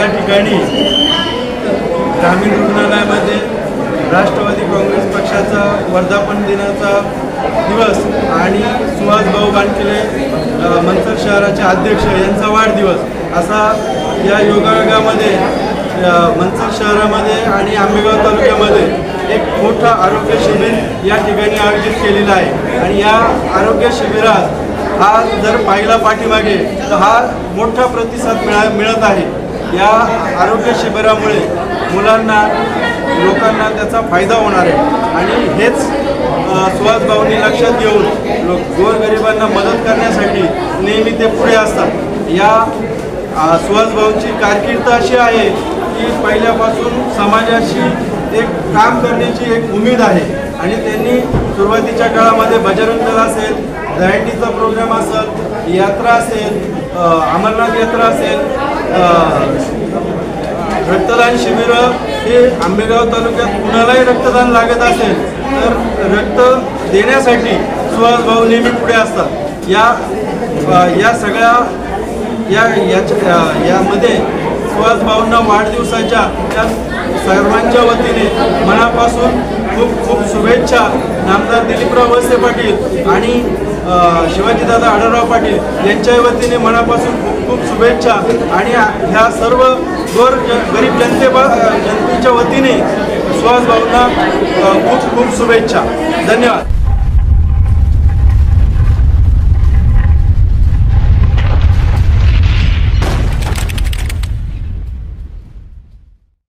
या ठिकाणी ग्रामीण रुग्णालयामध्ये राष्ट्रवादी काँग्रेस पक्षाचा वर्धापन दिनाचा दिवस आणि सुहास भाऊ बानखिले मंचर शहराचे अध्यक्ष यांचा वाढदिवस असा या योगायोगामध्ये मंचर शहरामध्ये आणि आंबेगाव तालुक्यामध्ये एक मोठा आरोग्य शिबिर या ठिकाणी आयोजित केलेला आहे। आणि या आरोग्य शिबिरात हा जर पाहिला पाठीमागे तर हा मोठा प्रतिसाद मिळत आहे। या आरोग्य शिबिरामुळे मुलांना लोकांना त्याचा फायदा होणार आहे आणि हेच सुहास भाऊंनी लक्षात घेऊन गोरगरिबांना मदत करण्यासाठी नेहमी ते पुढे असतात। या सुहास भाऊंची कारकीर्द अशी आहे की पहिल्यापासून समाजाशी एक काम करण्याची एक उमेद आहे आणि त्यांनी सुरुवातीच्या काळामध्ये बजरंग दल असेल, दहीहंडीचा प्रोग्राम असेल, यात्रा असेल, अमरनाथ यात्रा असेल, रक्तदान शिबिर हे आंबेगाव तालुक्यात कुणालाही रक्तदान लागत असेल तर रक्त देण्यासाठी सुहास भाऊ नेहमी पुढे असतात। या सगळ्या यामध्ये सुहास भाऊंना वाढदिवसाच्या त्या सर्वांच्या वतीने मनापासून खूप खूप शुभेच्छा। नामदार दिलीपराव वळसे पाटील आणि शिवाजीदादा आढळराव पाटील यांच्या वतीने मनापासून खूप खूप शुभेच्छा आणि ह्या सर्व गरीब जनतेच्या वतीने सुहास भाऊंना खूप खूप शुभेच्छा। धन्यवाद।